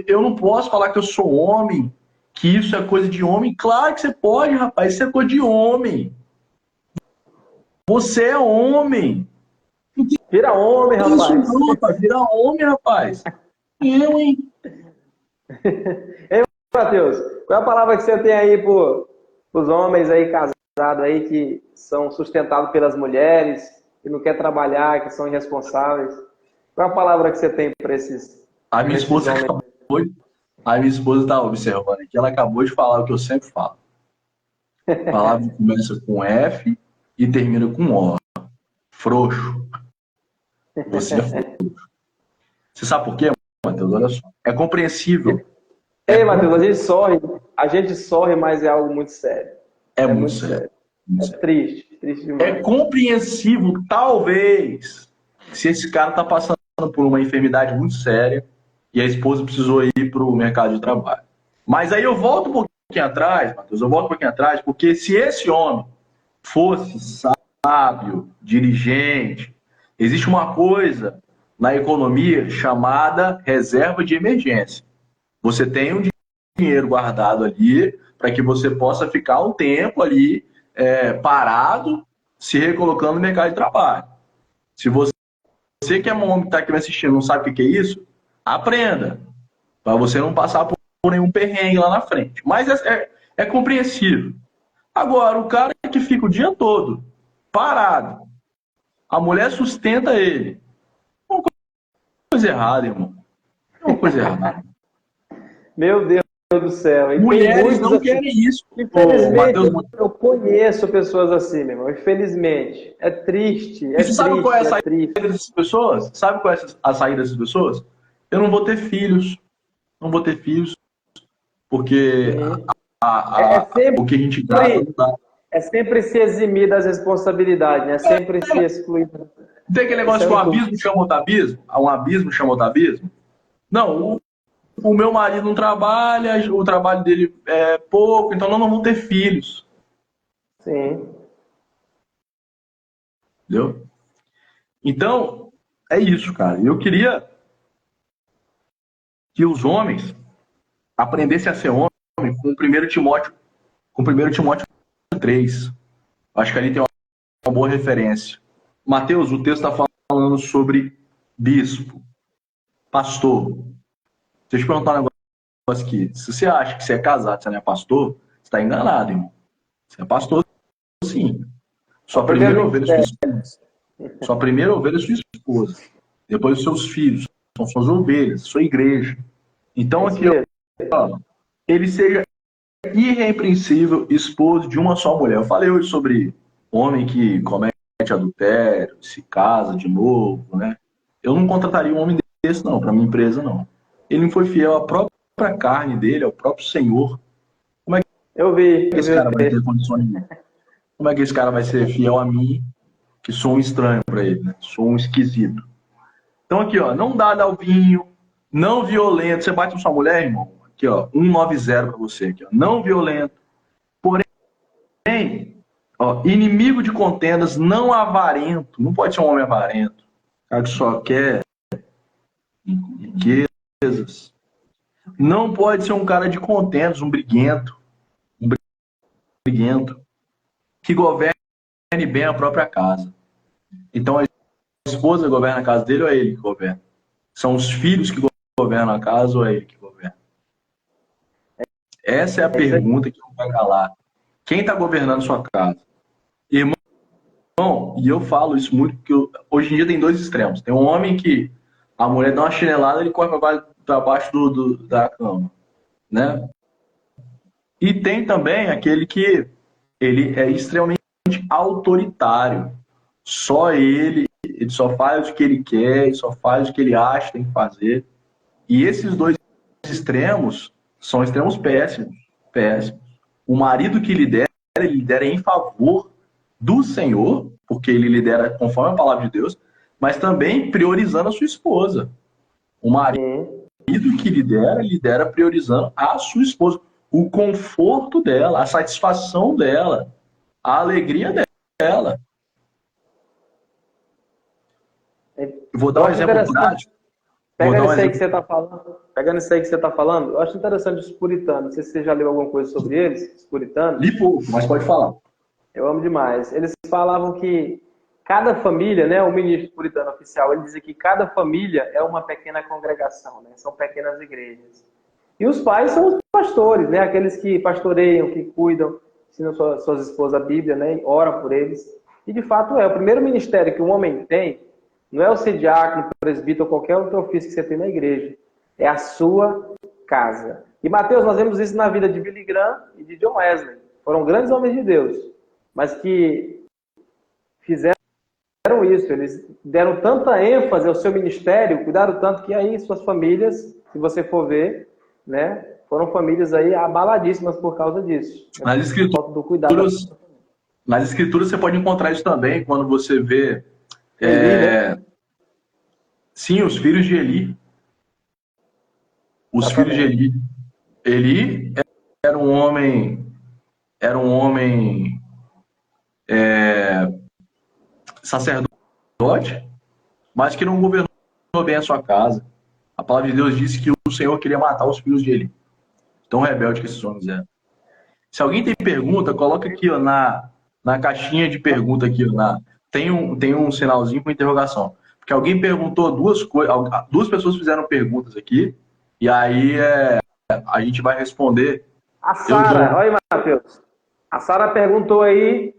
Eu não posso falar que eu sou homem, que isso é coisa de homem. Claro que você pode, rapaz. Isso é coisa de homem. Você é homem. Vira homem, rapaz. Isso não, rapaz. Vira homem, rapaz. Eu, hein? Ei, Mateus, qual é a palavra que você tem aí para os homens aí casados aí que são sustentados pelas mulheres, que não quer trabalhar, que são irresponsáveis? Qual é a palavra que você tem para esses? A minha esposa está observando aqui, ela acabou de falar o que eu sempre falo. A palavra começa com F e termina com O. Frouxo. Você é frouxo. Você sabe por quê, Mateus? Olha só. É compreensível. Ei, Mateus, a gente sorri, mas é algo muito sério. É muito sério. É triste demais. É compreensível, talvez, se esse cara está passando por uma enfermidade muito séria e a esposa precisou ir para o mercado de trabalho. Mas aí eu volto um pouquinho atrás, Mateus, porque se esse homem fosse sábio, dirigente, existe uma coisa na economia chamada reserva de emergência. Você tem um dinheiro guardado ali para que você possa ficar um tempo ali parado, se recolocando no mercado de trabalho. Se você que é um homem que está aqui me assistindo não sabe o que é isso, aprenda, para você não passar por nenhum perrengue lá na frente. Mas é compreensível. Agora, o cara que fica o dia todo parado, a mulher sustenta ele. Uma coisa errada, irmão. É uma coisa errada. Meu Deus do céu. E tem Mulheres muitos não assim. querem isso. Ô, Infelizmente, Matheus, eu conheço pessoas assim, meu irmão. Infelizmente. É triste, e é você sabe qual é a triste, é saída triste. dessas pessoas? Sabe qual é a saída dessas pessoas? Eu não vou ter filhos. Não vou ter filhos, porque Sim. É, é o que a gente gasta sempre, não dá. é sempre se eximir das responsabilidades, né? É sempre se excluir. Tem aquele Isso negócio é que um um custo. abismo chama outro abismo? Um abismo chama outro abismo? Não, o meu marido não trabalha, o trabalho dele é pouco, então nós não vamos ter filhos. Sim. Entendeu? Então, é isso, cara. Eu queria que os homens aprendessem a ser homem com o 1 Timóteo, com 1 Timóteo 3. Acho que ali tem uma boa referência. Mateus, o texto está falando sobre bispo, pastor. Deixa eu te perguntar um negócio aqui. Se você acha que você é casado, você não é pastor, você está enganado, irmão. Você é pastor, sim. É o Sua primeiro primeira ovelha é sua ministério. esposa. Sua primeira ovelha é sua esposa. Depois os seus filhos. São suas ovelhas, sua igreja. É Então isso aqui, mesmo. ó, ele seja irrepreensível, esposo de uma só mulher. Eu falei hoje sobre homem que comete adultério, se casa de novo, né? Eu não contrataria um homem desse, não, para minha empresa, não. Ele não foi fiel à própria carne dele, ao próprio Senhor. Como é que Eu esse vi o cara vai ter texto. condições de... Como é que esse cara vai ser fiel a mim, que sou um estranho para ele, né? Sou um esquisito. Então aqui, ó, não dado ao vinho, não violento. Você bate na sua mulher, irmão? Aqui, ó, 190 para você aqui, ó. Não violento. Porém, ó, inimigo de contendas, não avarento. Não pode ser um homem avarento. Cara que só quer riquezas. Não pode ser um cara de contendas, um briguento. Um briguento. Que governe bem a própria casa. Então a esposa governa a casa dele ou é ele que governa? São os filhos que governam a casa ou é ele que governa? Essa é a É isso aí. pergunta que não vai calar. Quem está governando sua casa? Irmão, e eu falo isso muito porque hoje em dia tem dois extremos. Tem um homem que a mulher dá uma chinelada, ele corre para baixo da cama, né? E tem também aquele que ele é extremamente autoritário. Só ele só faz o que ele quer, ele só faz o que ele acha que tem que fazer. E esses dois extremos são extremos péssimos, péssimos. O marido que lidera, ele lidera em favor do Senhor, porque ele lidera conforme a palavra de Deus, mas também priorizando a sua esposa. O marido Sim. que lidera, lidera priorizando a sua esposa, o conforto dela, a satisfação dela, a alegria dela. Eu vou dar Eu um acho exemplo interessante. prático. Vou dar Pegando um isso aí que exemplo. você está falando, pegando isso aí que você está falando, eu acho interessante os puritanos. Não sei se você já leu alguma coisa sobre eles, os puritanos. Li pouco, mas pode falar. Eu amo demais. Eles falavam que cada família, né, o ministro puritano oficial, ele dizia que cada família é uma pequena congregação, né? São pequenas igrejas. E os pais são os pastores, né? Aqueles que pastoreiam, que cuidam, ensinam suas esposas a Bíblia, né? E oram por eles. E de fato é. O primeiro ministério que um homem tem não é o ser diácono, presbítero ou qualquer outro ofício que você tem na igreja. É a sua casa. E Mateus, nós vemos isso na vida de Billy Graham e de John Wesley. Foram grandes homens de Deus, mas que fizeram isso. Eles deram tanta ênfase ao seu ministério, cuidaram tanto que aí suas famílias, se você for ver, né, foram famílias aí abaladíssimas por causa disso, né, Nas por falta do cuidado. escrituras, nas escrituras você pode encontrar isso também quando você vê, Eli, né? sim, os filhos de Eli. Os filhos de Exatamente. Eli. Eli era um homem sacerdote, mas que não governou bem a sua casa. A palavra de Deus disse que o Senhor queria matar os filhos de Eli. Tão rebelde que esses homens eram. Se alguém tem pergunta, coloca aqui ó, na caixinha de pergunta aqui. Ó, tem um sinalzinho com interrogação. Porque alguém perguntou duas pessoas fizeram perguntas aqui, e aí a gente vai responder. A Eu Sara, dou. olha aí, Matheus. A Sara perguntou aí,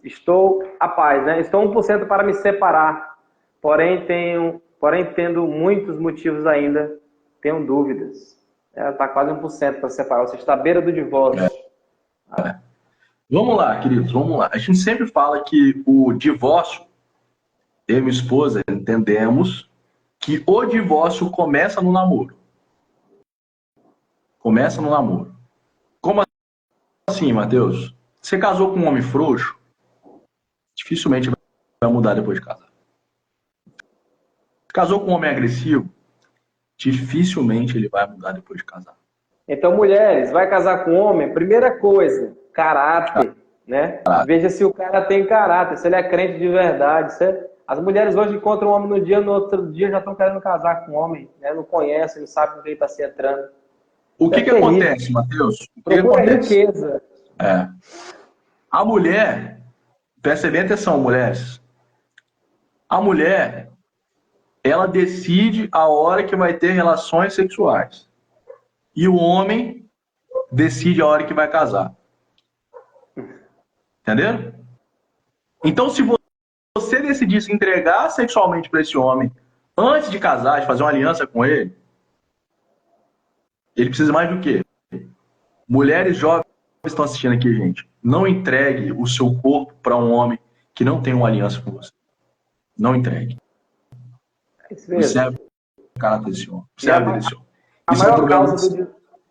estou a paz, né? Estou 1% para me separar, porém tenho porém tendo muitos motivos ainda, tenho dúvidas. Ela está quase 1% para separar, ou seja, está à beira do divórcio. Vamos lá, queridos, vamos lá. A gente sempre fala que o divórcio, eu e minha esposa entendemos que o divórcio começa no namoro. Começa no namoro. Como assim, Matheus? Você casou com um homem frouxo, dificilmente vai mudar depois de casar. Casou com um homem agressivo, dificilmente ele vai mudar depois de casar. Então, mulheres, vai casar com homem, primeira coisa, caráter, né? Caráter. Veja se o cara tem caráter, se ele é crente de verdade. As mulheres hoje encontram um homem no dia, no outro dia já estão querendo casar com um homem, né? Não conhecem, não sabem com quem está se entrando. O que acontece, Matheus? O que acontece? Riqueza. A mulher, presta bem atenção, mulheres. A mulher, ela decide a hora que vai ter relações sexuais. E o homem decide a hora que vai casar. Entendeu? Então, se você decidir se entregar sexualmente para esse homem antes de casar, de fazer uma aliança com ele, ele precisa mais do quê? Mulheres jovens que estão assistindo aqui, gente, não entregue o seu corpo para um homem que não tem uma aliança com você. Não entregue. Observe o caráter desse homem. Observe desse homem.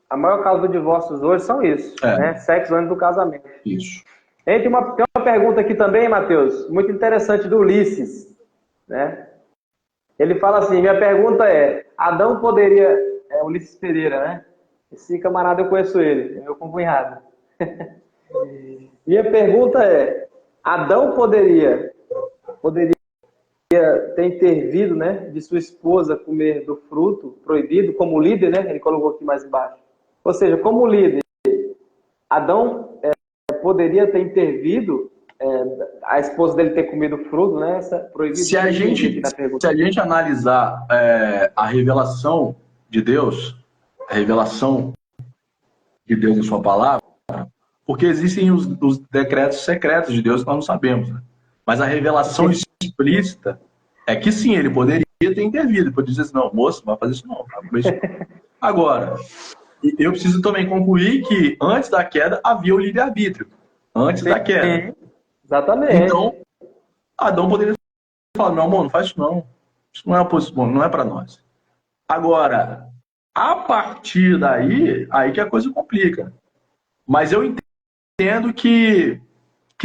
A maior causa do divórcio hoje são isso, né? Sexo antes do casamento. Isso. Tem uma pergunta aqui também, Matheus, muito interessante do Ulisses, né? Ele fala assim, minha pergunta é, Adão poderia... Ulisses Pereira, né? Esse camarada eu conheço ele, é meu cunhado. Minha pergunta é, Adão poderia ter intervido, né, de sua esposa comer do fruto proibido como líder, né? Ele colocou aqui mais embaixo. Ou seja, como líder, Adão poderia ter intervido a esposa dele ter comido o fruto, né? Essa proibido. Se a gente analisar a revelação de Deus, a revelação de Deus em sua palavra, porque existem os decretos secretos de Deus que nós não sabemos, né? Mas a revelação explícita é que sim, ele poderia ter intervido, poderia dizer assim, não, moço, não vai fazer isso não. Agora, eu preciso também concluir que antes da queda havia o livre-arbítrio. Antes da queda. Exatamente. Então, Adão poderia falar, meu amor, não faz isso não. Isso não é uma posição, não é para nós. Agora, a partir daí, aí que a coisa complica. Mas eu entendo que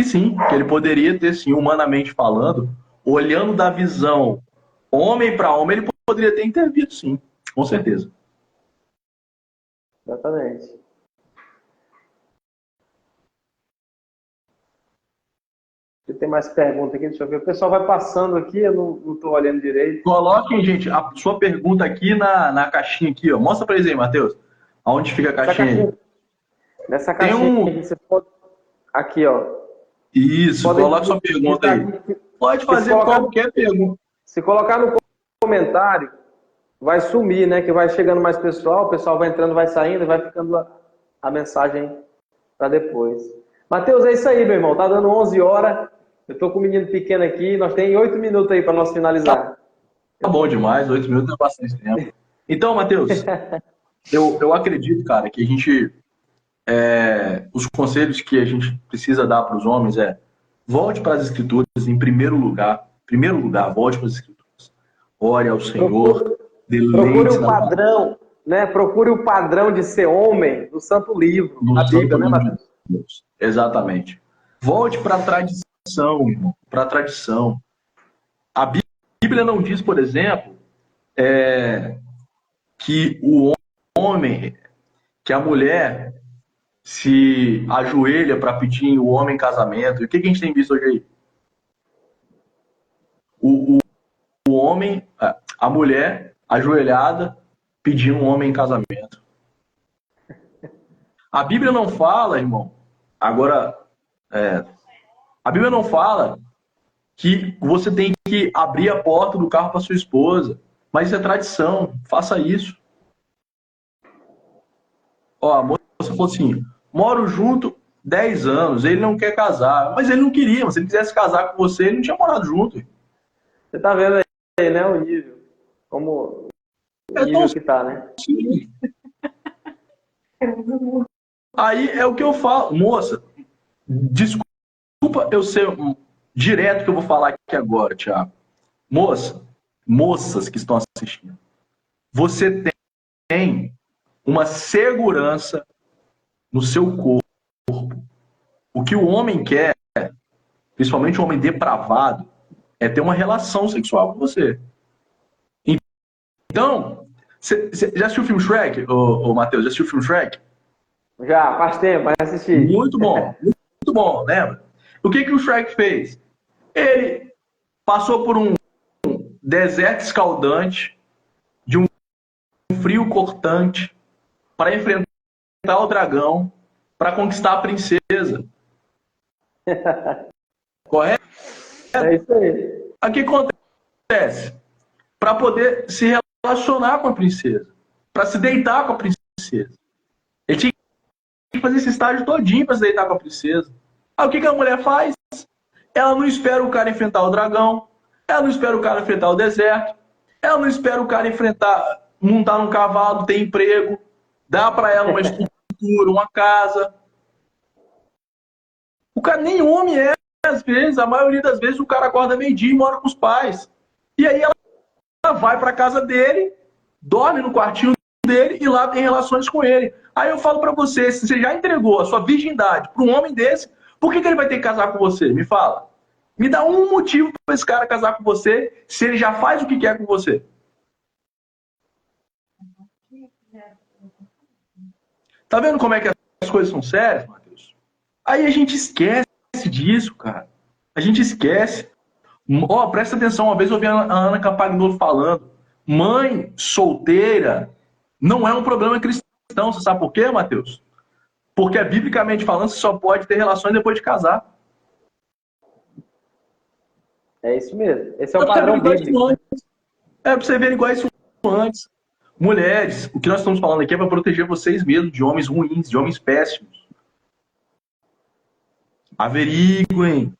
sim, que ele poderia ter, sim, humanamente falando, olhando da visão homem para homem, ele poderia ter intervido, sim, com certeza. Exatamente. Tem mais pergunta aqui, deixa eu ver. O pessoal vai passando aqui, eu não estou olhando direito. Coloquem, gente, a sua pergunta aqui na caixinha aqui, ó. Mostra para eles aí, Matheus. Aonde fica a caixinha aí? Nessa caixinha, você pode... Aqui, ó. Isso, coloca sua pergunta aí. Pode fazer qualquer pergunta. Se colocar no comentário, vai sumir, né? Que vai chegando mais pessoal, o pessoal vai entrando, vai saindo, vai ficando a mensagem para depois. Matheus, é isso aí, meu irmão. Tá dando 11 horas. Eu tô com um menino pequeno aqui. Nós temos 8 minutos aí para nós finalizar. Tá bom demais, 8 minutos é bastante tempo. Então, Matheus, eu acredito, cara, que a gente... os conselhos que a gente precisa dar para os homens volte para as Escrituras em primeiro lugar. Em primeiro lugar, volte para as Escrituras. Ore ao Senhor. Procure o padrão, né? Procure o padrão de ser homem no Santo Livro, na Bíblia, né, Matheus? Exatamente. Volte para a tradição, irmão, para a tradição. A Bíblia não diz, por exemplo, que o homem, que a mulher se ajoelha para pedir o homem em casamento. E o que a gente tem visto hoje aí? O homem, a mulher ajoelhada pedindo um homem em casamento. A Bíblia não fala, irmão, agora, a Bíblia não fala que você tem que abrir a porta do carro para sua esposa, mas isso é tradição, faça isso. Ó, a moça falou assim, moro junto 10 anos, ele não quer casar, mas ele não queria, mas se ele quisesse casar com você, ele não tinha morado junto. Você tá vendo aí, né, o nível. Como o É tão nível que tá, né? simples. Aí é o que eu falo. Moça, desculpa eu ser direto que eu vou falar aqui agora, Thiago. Moças que estão assistindo. Você tem uma segurança no seu corpo. O que o homem quer, principalmente o homem depravado, é ter uma relação sexual com você. Então, você já assistiu o filme Shrek, Matheus? Já assistiu o filme Shrek? Já, faz tempo, mas assisti. Muito bom, lembra? O que o Shrek fez? Ele passou por um deserto escaldante, de um frio cortante, para enfrentar o dragão, para conquistar a princesa. Correto? É isso aí. O que acontece? Para poder se relacionar com a princesa, para se deitar com a princesa. Ele tinha que fazer esse estágio todinho para se deitar com a princesa. Aí o que a mulher faz? Ela não espera o cara enfrentar o dragão, ela não espera o cara enfrentar o deserto, ela não espera o cara montar num cavalo, ter emprego, dar para ela uma estrutura, uma casa. O cara nem homem é, às vezes, a maioria das vezes o cara acorda meio-dia e mora com os pais. E aí ela vai para casa dele, dorme no quartinho dele e lá tem relações com ele. Aí eu falo para você, se você já entregou a sua virgindade para um homem desse, por que ele vai ter que casar com você? Me fala. Me dá um motivo para esse cara casar com você se ele já faz o que quer com você. Tá vendo como é que as coisas são sérias, Matheus? Aí a gente esquece disso, cara. A gente esquece. Ó, presta atenção, uma vez eu ouvi a Ana Campagnolo falando, mãe solteira não é um problema cristão. Você sabe por quê, Matheus? Porque, biblicamente falando, você só pode ter relações depois de casar. É isso mesmo. Esse é o padrão bíblico. É pra você ver igual isso antes. Mulheres, o que nós estamos falando aqui é para proteger vocês mesmos de homens ruins, de homens péssimos. Averiguem,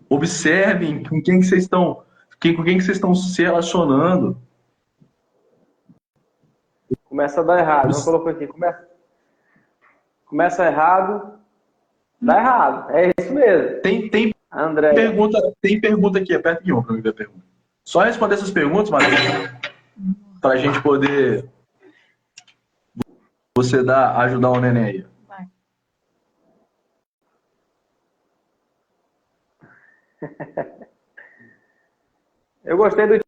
observem com quem que vocês estão, com quem que vocês estão se relacionando. Começa a dar errado. Não colocou aqui. Começa errado, dá errado. É isso mesmo. Tem André. pergunta aqui, aperta aqui para mim ver a pergunta. Só responder essas perguntas, Matheus, para a gente poder ajudar o neném aí. Vai. Eu gostei do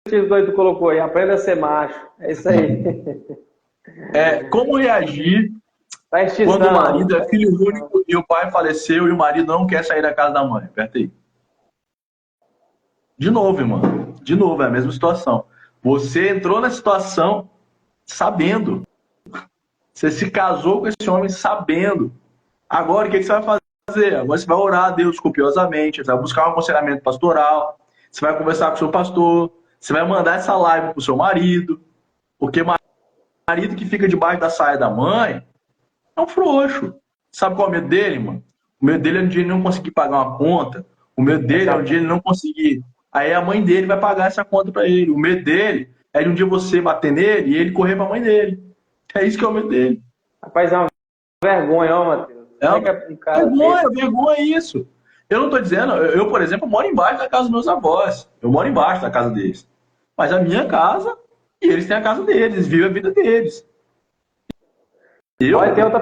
título que tu colocou aí, aprenda a ser macho. É isso aí. Como reagir quando o marido é filho único e o pai faleceu e o marido não quer sair da casa da mãe? Aperta aí. De novo, irmão. De novo, é a mesma situação. Você entrou na situação sabendo. Você se casou com esse homem sabendo. Agora, o que você vai fazer? Agora você vai orar a Deus copiosamente, você vai buscar um aconselhamento pastoral, você vai conversar com o seu pastor, você vai mandar essa live pro seu marido, porque marido que fica debaixo da saia da mãe é um frouxo. Sabe qual é o medo dele, mano? O medo dele é um dia ele não conseguir pagar uma conta, o medo dele é um dia ele não conseguir. Aí a mãe dele vai pagar essa conta para ele. O medo dele é de um dia você bater nele e ele correr pra mãe dele. É isso que é o medo dele. Rapaz, é uma vergonha, ó, Matheus. Vergonha isso. Eu não tô dizendo, eu, por exemplo, moro embaixo da casa dos meus avós. Eu moro embaixo da casa deles. Mas a minha casa, e eles têm a casa deles, eles vivem a vida deles. Olha, tem outra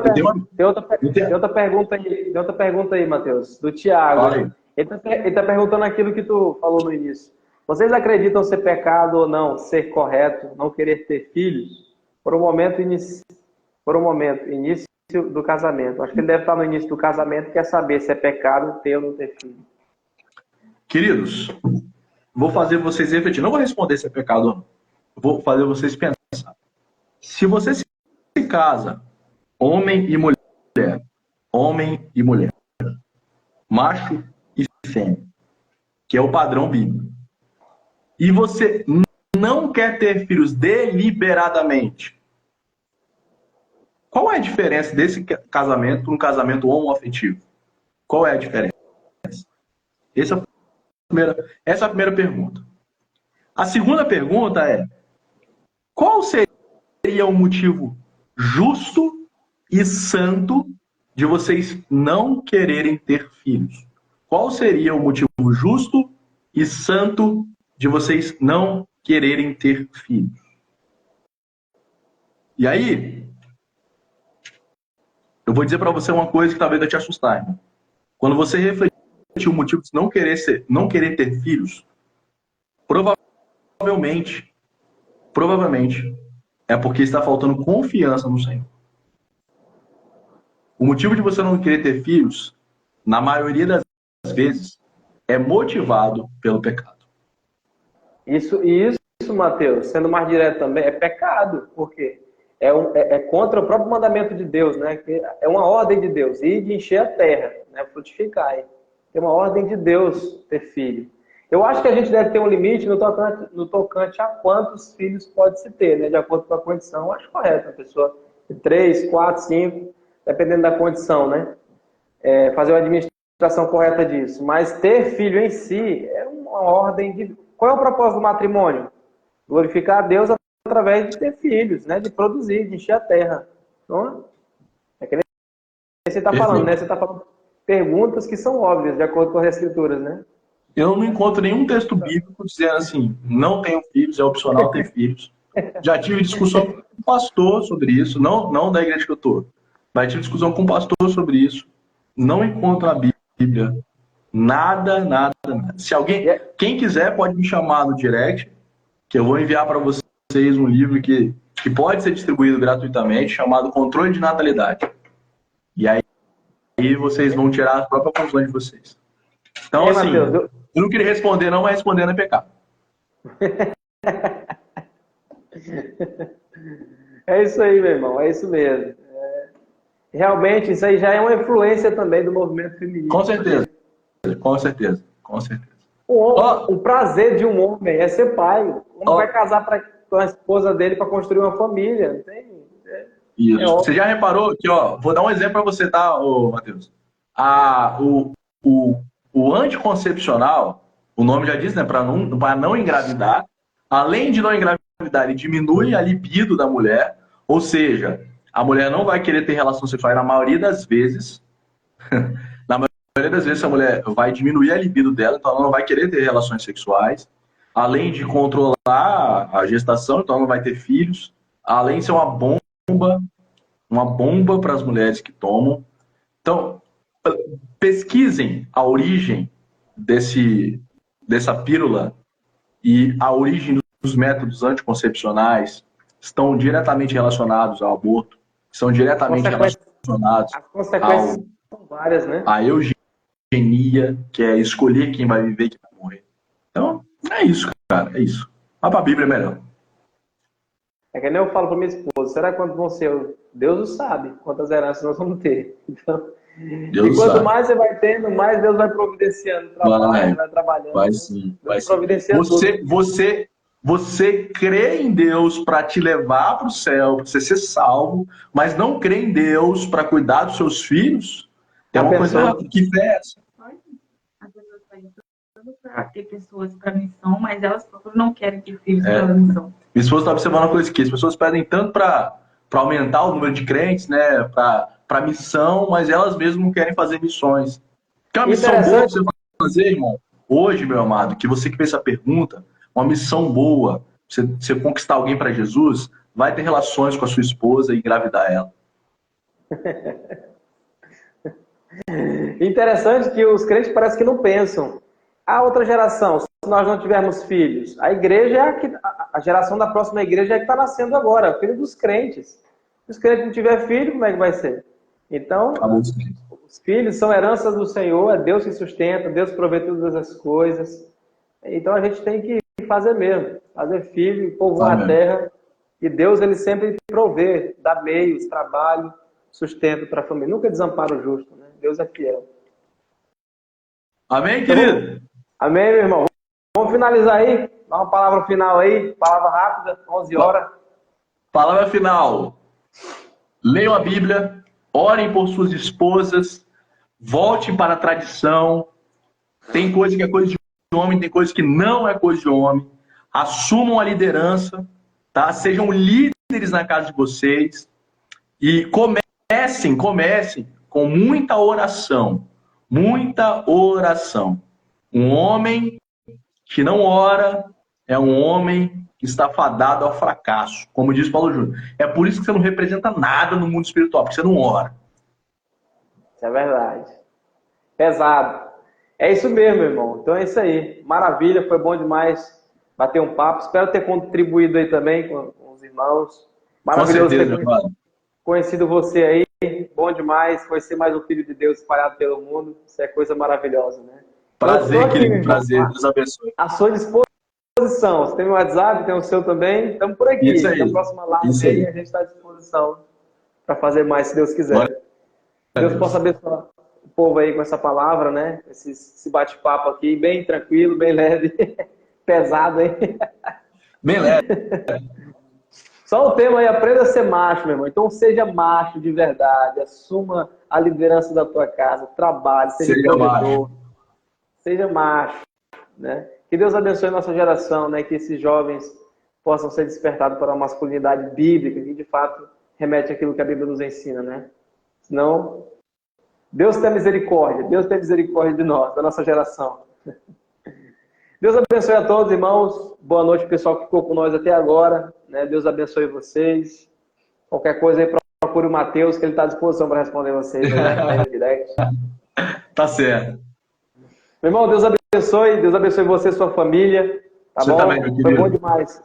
pergunta aí, Matheus, do Thiago. Ele tá perguntando aquilo que tu falou no início. Vocês acreditam ser pecado ou não, ser correto, não querer ter filhos? Por um momento, início do casamento. Acho que ele deve estar no início do casamento e quer saber se é pecado ter ou não ter filho. Queridos, vou fazer vocês refletir. Não vou responder se é pecado ou não. Vou fazer vocês pensar. Se você se casa, homem e mulher, macho e fêmea, que é o padrão bíblico, e você não quer ter filhos deliberadamente, qual é a diferença desse casamento para um casamento homoafetivo? Qual é a diferença? Essa é a primeira pergunta. A segunda pergunta é, Qual seria o motivo justo e santo de vocês não quererem ter filhos? Qual seria o motivo justo e santo de vocês não quererem ter filhos? E aí, eu vou dizer para você uma coisa que talvez vai te assustar, irmão. Quando você refletir o motivo de não querer ter filhos, provavelmente é porque está faltando confiança no Senhor. O motivo de você não querer ter filhos, na maioria das vezes, é motivado pelo pecado. Isso, Mateus, sendo mais direto também, é pecado, porque é contra o próprio mandamento de Deus, né? Que é uma ordem de Deus, e de encher a terra, né? Frutificar. É uma ordem de Deus ter filho. Eu acho que a gente deve ter um limite no tocante a quantos filhos pode se ter, né? De acordo com a condição. Eu acho correto, a pessoa de 3, 4, 5, dependendo da condição, né? Fazer uma administração correta disso. Mas ter filho em si é uma ordem de... Qual é o propósito do matrimônio? Glorificar a Deus através de ter filhos, né? De produzir, de encher a terra. Então, é que nem você está falando, né? Você está falando perguntas que são óbvias, de acordo com as escrituras, né? Eu não encontro nenhum texto bíblico dizendo assim, não tenho filhos, é opcional ter filhos. Já tive discussão com um pastor sobre isso, não da igreja que eu estou, mas tive discussão com um pastor sobre isso. Não encontro na Bíblia nada. Se quem quiser pode me chamar no direct, que eu vou enviar para vocês um livro que pode ser distribuído gratuitamente, chamado Controle de Natalidade. E aí vocês vão tirar as próprias conclusões de vocês. Então, assim, Mateus, eu não queria responder não, mas respondendo é pecado. É isso aí, meu irmão, é isso mesmo. Realmente, isso aí já é uma influência também do movimento feminino. Com certeza. O prazer de um homem é ser pai. O homem vai casar com a esposa dele para construir uma família. Isso. Você já reparou que, vou dar um exemplo para você, tá, Matheus? O anticoncepcional, o nome já diz, né, para não engravidar, além de não engravidar, ele diminui a libido da mulher, ou seja, a mulher não vai querer ter relação sexual, e na maioria das vezes, a mulher vai diminuir a libido dela, então ela não vai querer ter relações sexuais, além de controlar a gestação, então ela não vai ter filhos, além de ser uma bomba para as mulheres que tomam. Então, pesquisem a origem dessa pílula, e a origem dos métodos anticoncepcionais estão diretamente relacionados ao aborto, estão diretamente relacionados as consequências são várias, né? à eugenia, que é escolher quem vai viver e quem vai morrer. Então, é isso, cara, é isso. Mas para a Bíblia é melhor. É que nem eu falo para minha esposa, será quantos vão ser? Deus o sabe quantas heranças nós vamos ter. Então, e quanto mais você vai tendo, mais Deus vai providenciando trabalho, vai trabalhando. Vai sim, vai sim. Você crê em Deus para te levar para o céu, para você ser salvo, mas não crê em Deus para cuidar dos seus filhos? É uma coisa que fé é essa? As pessoas pedem tudo para ter pessoas para missão, mas elas próprias não querem ter filhos para missão. Minha esposa está observando uma coisa aqui, as pessoas pedem tanto para aumentar o número de crentes, né, para missão, mas elas mesmas não querem fazer missões. Que é uma missão boa que você vai fazer, irmão? Hoje, meu amado, que você que fez essa pergunta, uma missão boa, você conquistar alguém para Jesus, vai ter relações com a sua esposa e engravidar ela. Interessante que os crentes parecem que não pensam. A outra geração, se nós não tivermos filhos, a igreja é a geração da próxima igreja é que está nascendo agora, filho dos crentes. Se os crentes não tiver filho, como é que vai ser? Então, os filhos são heranças do Senhor, é Deus que sustenta, Deus provê todas as coisas. Então a gente tem que fazer mesmo, fazer filho, povoar a terra. E Deus, ele sempre provê, dá meios, trabalho, sustento para a família. Nunca desampara o justo, né? Deus é fiel. Amém, querido? Amém, meu irmão. Vamos finalizar aí? Dá uma palavra final aí, palavra rápida, 11 horas. Palavra final. Leiam a Bíblia, orem por suas esposas, voltem para a tradição. Tem coisa que é coisa de homem, tem coisa que não é coisa de homem. Assumam a liderança. tá? Sejam líderes na casa de vocês e comecem com muita oração. Muita oração. Um homem que não ora é um homem que está fadado ao fracasso, como diz Paulo Júnior. É por isso que você não representa nada no mundo espiritual, porque você não ora. Isso é verdade. Pesado. É isso mesmo, irmão. Então é isso aí. Maravilha, foi bom demais bater um papo. Espero ter contribuído aí também com os irmãos. Maravilhoso Com certeza, ter conhecido você aí. Bom demais. Conhecer mais um Filho de Deus espalhado pelo mundo. Isso é coisa maravilhosa, né? Prazer, aqui, querido. Prazer. Deus abençoe. À sua disposição. Você tem o WhatsApp, tem o seu também. Estamos por aqui. Isso aí. Na próxima live aí, a gente está à disposição para fazer mais, se Deus quiser. Deus possa abençoar o povo aí com essa palavra, né? Esse bate-papo aqui, bem tranquilo, bem leve, pesado, hein? Bem leve. Só o tema aí, aprenda a ser macho, meu irmão. Então seja macho de verdade, assuma a liderança da tua casa, trabalhe, seja provedor, seja macho, né? Que Deus abençoe a nossa geração, né? Que esses jovens possam ser despertados para a masculinidade bíblica, que de fato remete àquilo que a Bíblia nos ensina, né? Senão, Deus tem misericórdia de nós, da nossa geração. Deus abençoe a todos, irmãos. Boa noite, pessoal que ficou com nós até agora. Né? Deus abençoe vocês. Qualquer coisa aí, procure o Matheus, que ele está à disposição para responder vocês. Né? Direct. Tá certo. Meu irmão, Deus abençoe você e sua família. Tá você bom? Também, meu querido. Foi bom demais.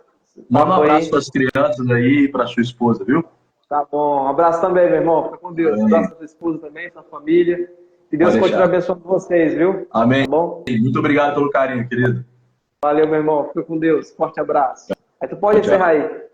Manda um abraço para as crianças aí e para sua esposa, viu? Tá bom. Um abraço também, meu irmão. Fica com Deus. Um abraço para sua esposa também, sua família. Que Deus continue abençoando vocês, viu? Amém. Tá bom? Muito obrigado pelo carinho, querido. Valeu, meu irmão. Fica com Deus. Forte abraço. Aí tu pode encerrar aí.